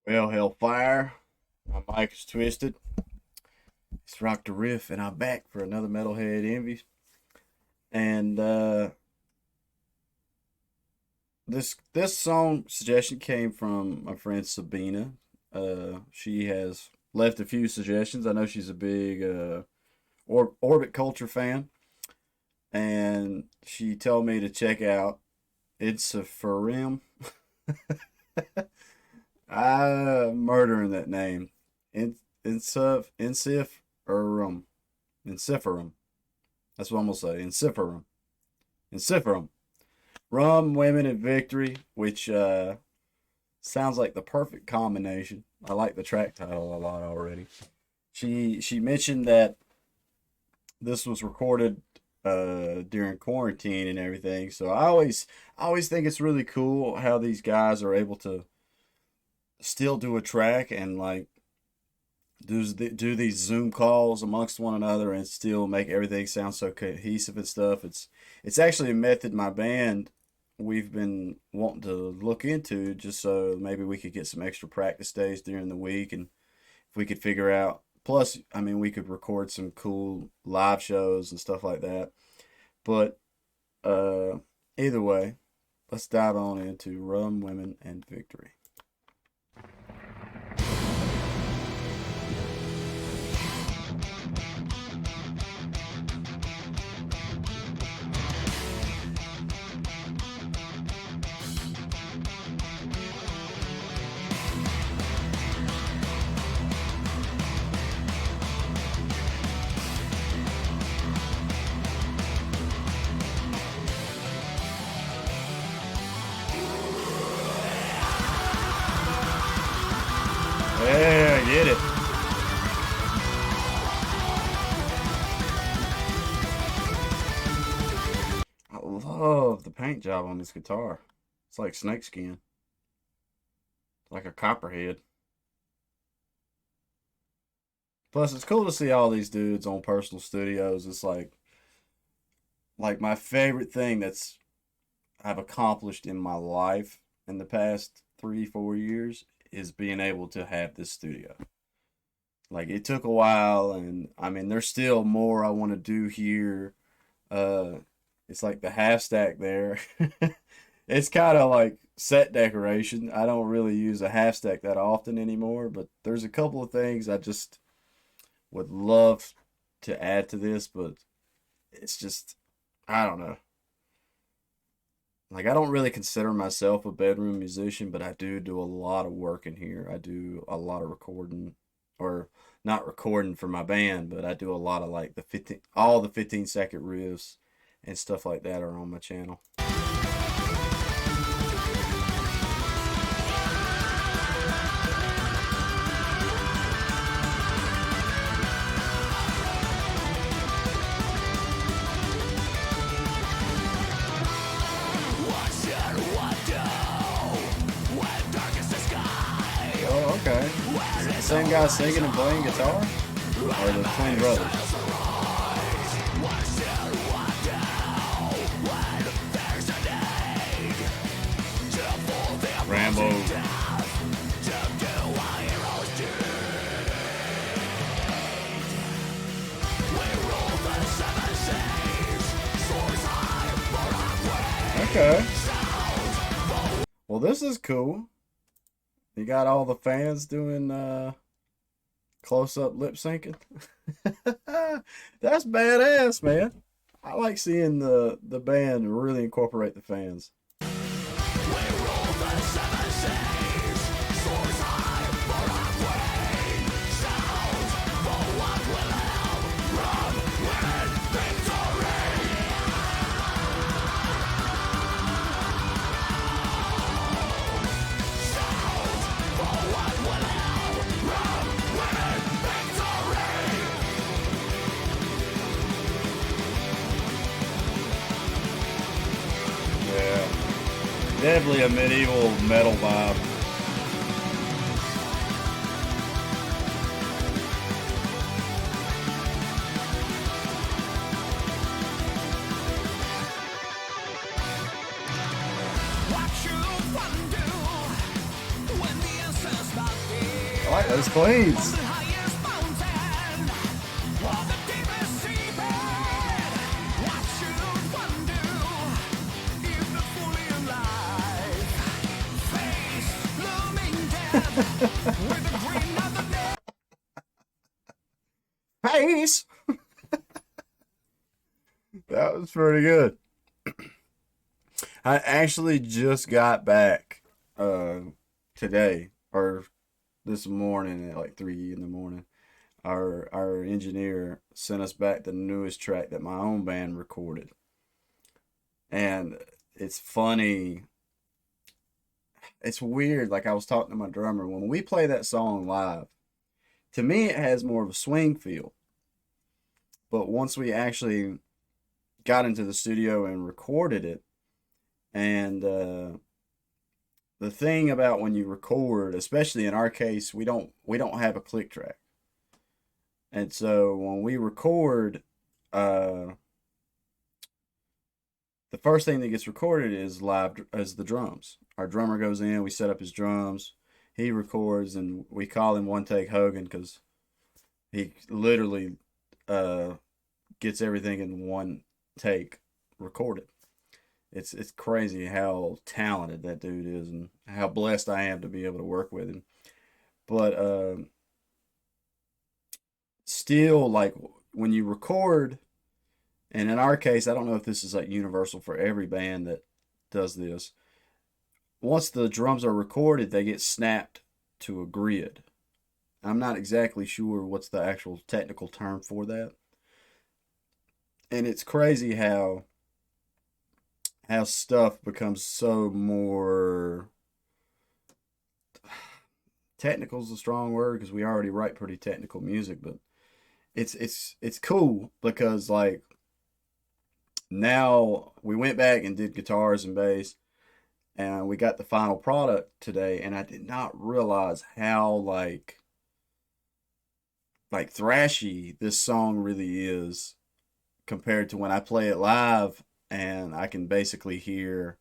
Well, Hellfire, my mic is twisted. It's Rock the Riff, and I'm back for another Metalhead Envies. And this song suggestion came from my friend Sabina. She has left a few suggestions. I know she's a big Orbit Culture fan, and she told me to check out Ensiferum. I'm murdering that name. Ensiferum. Ensiferum. That's what I'm gonna say. Ensiferum. Ensiferum. Rum, women, and victory, which sounds like the perfect combination. I like the track title a lot already. She mentioned that this was recorded during quarantine and everything. So I always think it's really cool how these guys are able to still do a track and like do these Zoom calls amongst one another and still make everything sound so cohesive and stuff. It's actually a method my band we've been wanting to look into just so maybe we could get some extra practice days during the week, and if we could figure out, plus I mean we could record some cool live shows and stuff like that. But uh either way, let's dive on into Rum, Women, and Victory. Yeah, get it. I love the paint job on this guitar. It's like snakeskin. It's like a copperhead. Plus, it's cool to see all these dudes on personal studios. It's like my favorite thing that's I've accomplished in my life in the past 3 4 years is being able to have this studio. Like it took a while, and I mean, there's still more I want to do here. Uh, it's like the half stack there. It's kind of like set decoration. I don't really use a half stack that often anymore, but there's a couple of things I just would love to add to this, but it's just I don't know. Like I don't really consider myself a bedroom musician, but I do a lot of work in here. I do a lot of recording, or not recording for my band, but I do a lot of like all the 15-second riffs and stuff like that are on my channel. Oh, okay. Is it the same guy singing and playing guitar? Or the twin brothers? Rambo. Okay. Well, this is cool. You got all the fans doing close up lip syncing. That's badass, man. I like seeing the band really incorporate the fans. Yeah, definitely a medieval metal vibe. like those cleans. Face. That was pretty good. I actually just got back today or this morning at like 3 in the morning. Our engineer sent us back the newest track that my own band recorded. And it's funny. It's weird. Like I was talking to my drummer, when we play that song live, to me it has more of a swing feel. But once we actually got into the studio and recorded it, and the thing about when you record, especially in our case, we don't have a click track. And so when we record, uh, the first thing that gets recorded is live as the drums. Our drummer goes in, we set up his drums, he records, and we call him One Take Hogan because he literally uh, gets everything in one take recorded. It's crazy how talented that dude is and how blessed I am to be able to work with him. But still, like when you record, and in our case, I don't know if this is like universal for every band that does this. Once the drums are recorded, they get snapped to a grid. I'm not exactly sure what's the actual technical term for that. And it's crazy how stuff becomes so more technical is a strong word because we already write pretty technical music, but it's cool because like now we went back and did guitars and bass and we got the final product today and I did not realize how like thrashy this song really is compared to when I play it live and I can basically hear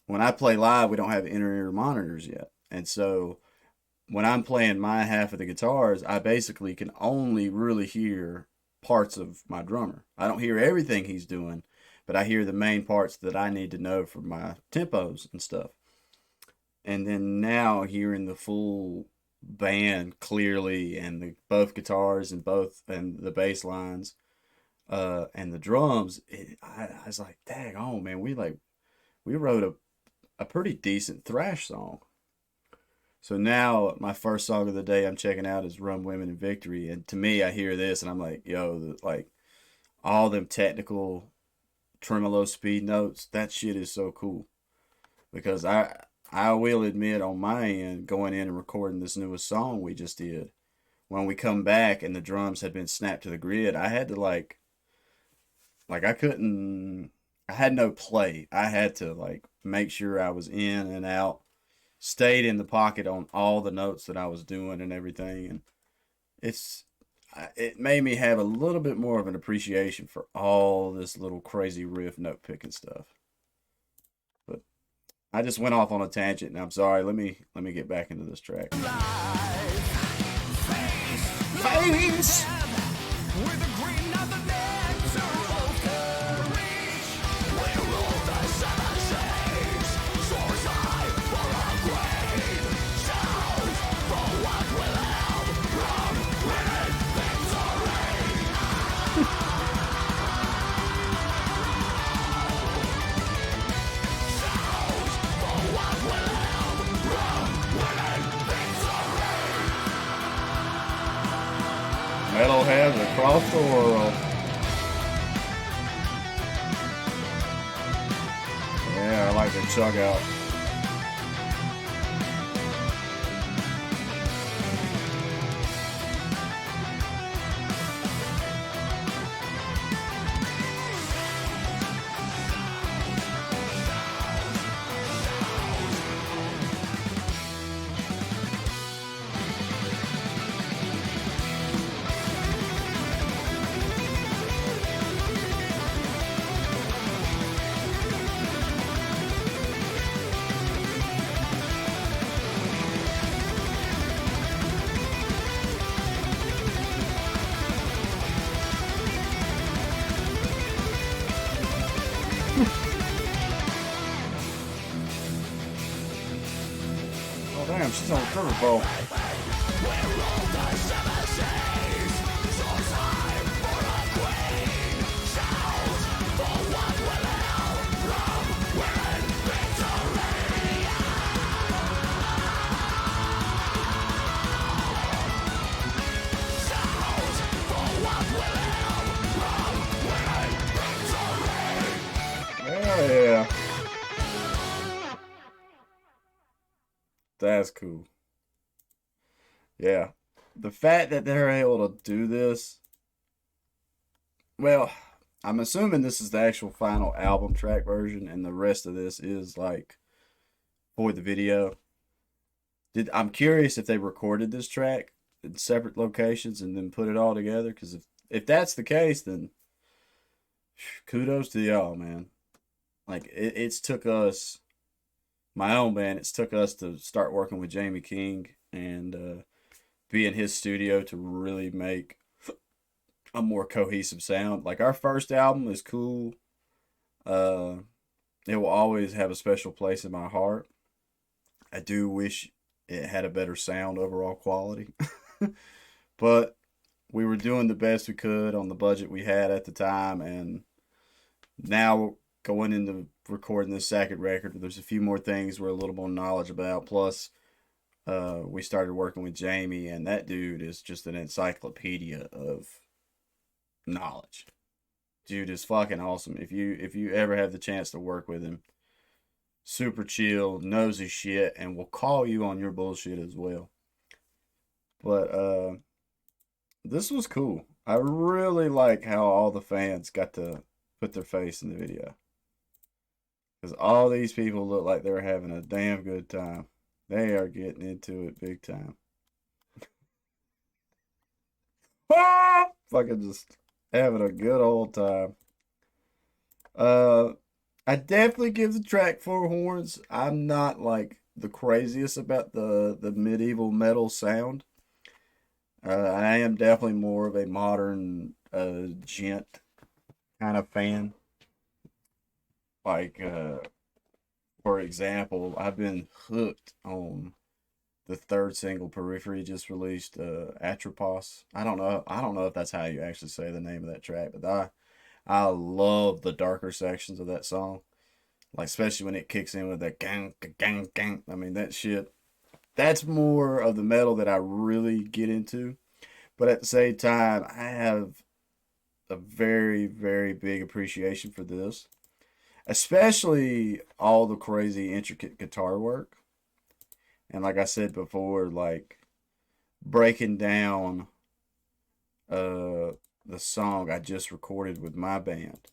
when I play live we don't have inner ear monitors yet. And so when I'm playing my half of the guitars, I basically can only really hear parts of my drummer. I don't hear everything he's doing, but I hear the main parts that I need to know for my tempos and stuff. And then now hearing the full band clearly and both guitars and both and the bass lines and the drums, I was like, dang, oh man, we wrote a pretty decent thrash song. So now my first song of the day I'm checking out is Rum, Women, and Victory. And to me, I hear this and I'm like, yo, like all them technical tremolo speed notes, that shit is so cool. Because I will admit on my end, going in and recording this newest song we just did, when we come back and the drums had been snapped to the grid, I had to like I had no play. I had to like make sure I was in and out, stayed in the pocket on all the notes that I was doing and everything. And it's, it made me have a little bit more of an appreciation for all this little crazy riff note picking stuff. But I just went off on a tangent and I'm sorry. Let me get back into this track. Face! Metalheads across the world. Yeah, I like the chug out. Oh damn, she's on a stripper pole. Oh yeah. That's cool. Yeah. The fact that they're able to do this, well, I'm assuming this is the actual final album track version, and the rest of this is like for the video. I'm curious if they recorded this track in separate locations and then put it all together. Because if that's the case, then kudos to y'all, man. Like it's took us, my own band, it's took us to start working with Jamie King and be in his studio to really make a more cohesive sound. Like our first album is cool. Uh, it will always have a special place in my heart. I do wish it had a better sound overall quality, but we were doing the best we could on the budget we had at the time, and now going into recording this second record, there's a few more things we're a little more knowledge about. Plus, we started working with Jamie, and that dude is just an encyclopedia of knowledge. Dude is fucking awesome. If you ever have the chance to work with him, super chill, knows his shit, and will call you on your bullshit as well. But this was cool. I really like how all the fans got to put their face in the video. Because all these people look like they're having a damn good time. They are getting into it big time. Ah! Fucking just having a good old time. I definitely give the track 4 horns. I'm not like the craziest about the medieval metal sound. I am definitely more of a modern gent kind of fan. Like for example, I've been hooked on the third single Periphery just released, Atropos. I don't know if that's how you actually say the name of that track, but I love the darker sections of that song. Like especially when it kicks in with that gang gang gang. I mean that shit. That's more of the metal that I really get into. But at the same time, I have a very, very big appreciation for this. Especially all the crazy intricate guitar work. And like I said before, like breaking down the song I just recorded with my band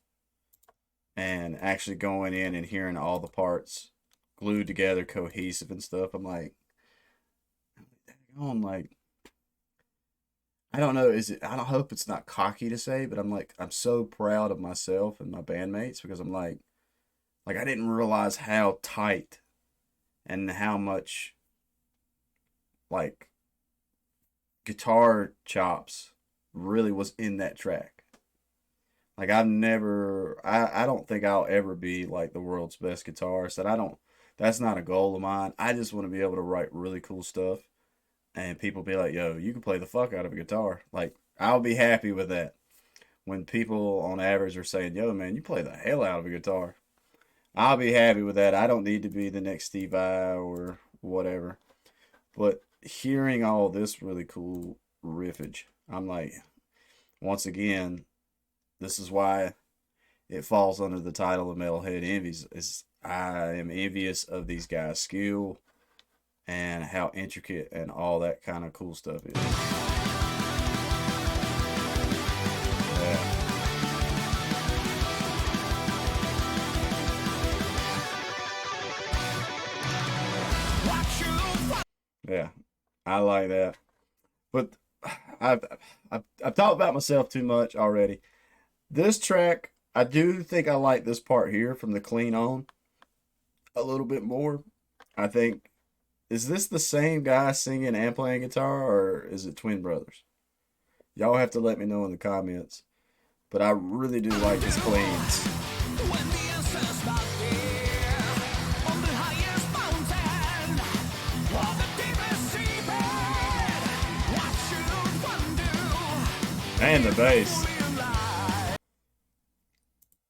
and actually going in and hearing all the parts glued together, cohesive and stuff. I'm like, I don't know, I don't hope it's not cocky to say, but I'm so proud of myself and my bandmates because I'm like I didn't realize how tight and how much like guitar chops really was in that track. Like I don't think I'll ever be like the world's best guitarist. That's not a goal of mine. I just want to be able to write really cool stuff and people be like, yo, you can play the fuck out of a guitar. Like, I'll be happy with that. When people on average are saying, yo, man, you play the hell out of a guitar. I'll be happy with that. I don't need to be the next Steve Vai or whatever. But hearing all this really cool riffage, I'm like, once again, this is why it falls under the title of Metalhead Envies. Is I am envious of these guys' skill and how intricate and all that kind of cool stuff is. Yeah. Yeah, I like that. But I've, I've talked about myself too much already. This track, I do think I like this part here from the clean on a little bit more. I think, is this the same guy singing and playing guitar, or is it twin brothers? Y'all have to let me know in the comments. But I really do like his cleans. And the bass.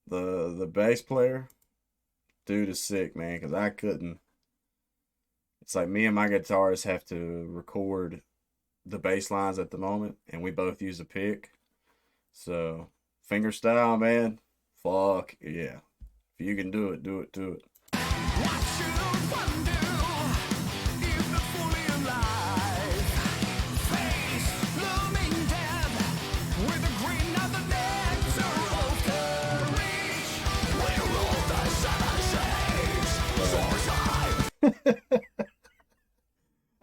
The bass player, dude is sick, man, because I couldn't. It's like me and my guitarist have to record the bass lines at the moment, and we both use a pick. So, finger style, man. Fuck yeah. If you can do it, do it, do it.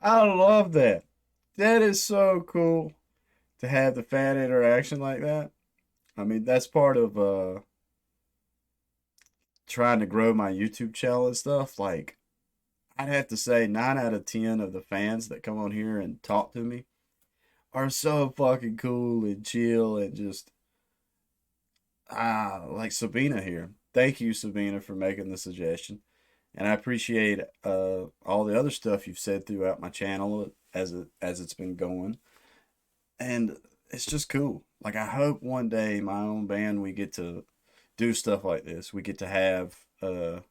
I love that. That is so cool to have the fan interaction like that. I mean, that's part of trying to grow my YouTube channel and stuff. Like, I'd have to say 9 out of 10 of the fans that come on here and talk to me are so fucking cool and chill and just like Sabina here. Thank you, Sabina, for making the suggestion. And I appreciate all the other stuff you've said throughout my channel as it's been going. And it's just cool. Like I hope one day my own band we get to do stuff like this. We get to have a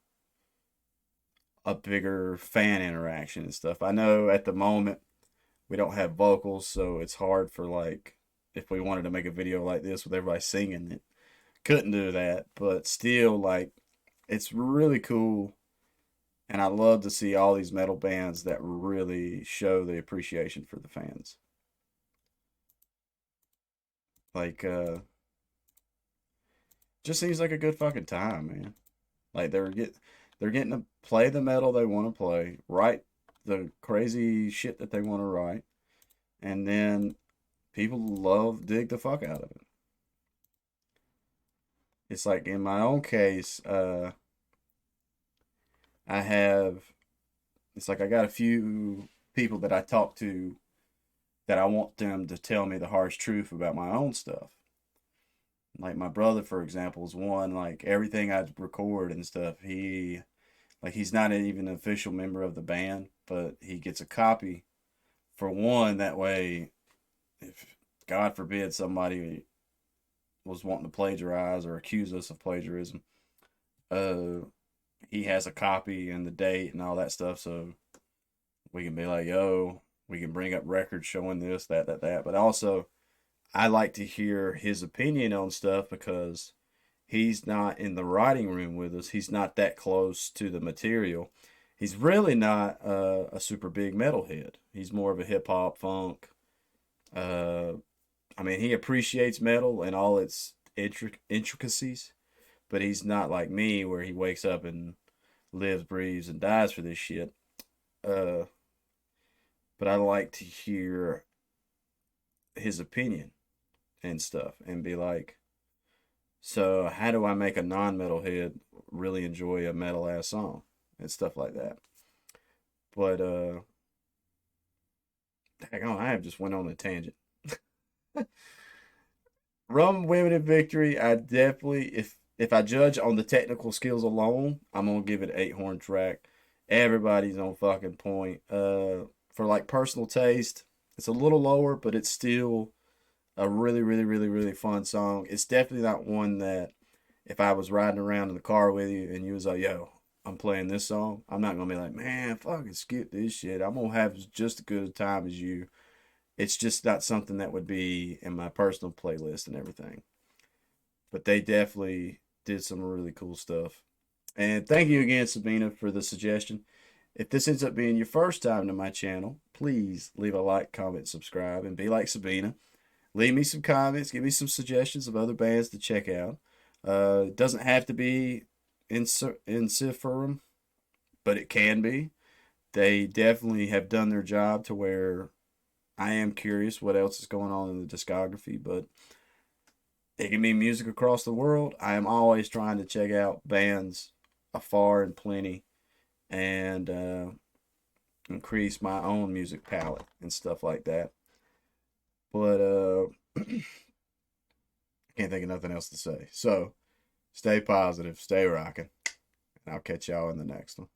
bigger fan interaction and stuff. I know at the moment we don't have vocals, so it's hard for like if we wanted to make a video like this with everybody singing it, couldn't do that. But still, like it's really cool, and I love to see all these metal bands that really show the appreciation for the fans. Like, just seems like a good fucking time, man. Like they're getting to play the metal they want to play, write the crazy shit that they want to write, and then people love dig the fuck out of it. It's like in my own case, I have it's like I got a few people that I talk to that I want them to tell me the harsh truth about my own stuff. Like my brother, for example, is one. Like everything I record and stuff, he's not even an official member of the band, but he gets a copy for one. That way, if God forbid somebody was wanting to plagiarize or accuse us of plagiarism, uh, he has a copy and the date and all that stuff, so we can be like, yo, we can bring up records showing this, that. But also, I like to hear his opinion on stuff because he's not in the writing room with us. He's not that close to the material. He's really not a super big metalhead. He's more of a hip hop funk. Uh, I mean, he appreciates metal and all its intricacies, but he's not like me where he wakes up and lives, breathes, and dies for this shit. Uh, but I like to hear his opinion and stuff and be like, so how do I make a non-metalhead really enjoy a metal ass song and stuff like that? But dang on, I have just went on a tangent. Rum Women in Victory, I definitely if I judge on the technical skills alone, I'm gonna give it an 8 horn track. Everybody's on fucking point. For like personal taste, it's a little lower, but it's still a really, really, really, really fun song. It's definitely not one that if I was riding around in the car with you and you was like, yo, I'm playing this song, I'm not gonna be like, man, fucking skip this shit. I'm gonna have just as good a time as you. It's just not something that would be in my personal playlist and everything. But they definitely did some really cool stuff. And thank you again, Sabina, for the suggestion. If this ends up being your first time to my channel, please leave a like, comment, subscribe, and be like Sabina. Leave me some comments. Give me some suggestions of other bands to check out. It doesn't have to be Ensiferum, but it can be. They definitely have done their job to where I am curious what else is going on in the discography, but it can be music across the world. I am always trying to check out bands afar and plenty and increase my own music palette and stuff like that. But I can't think of nothing else to say. So stay positive, stay rocking, and I'll catch y'all in the next one.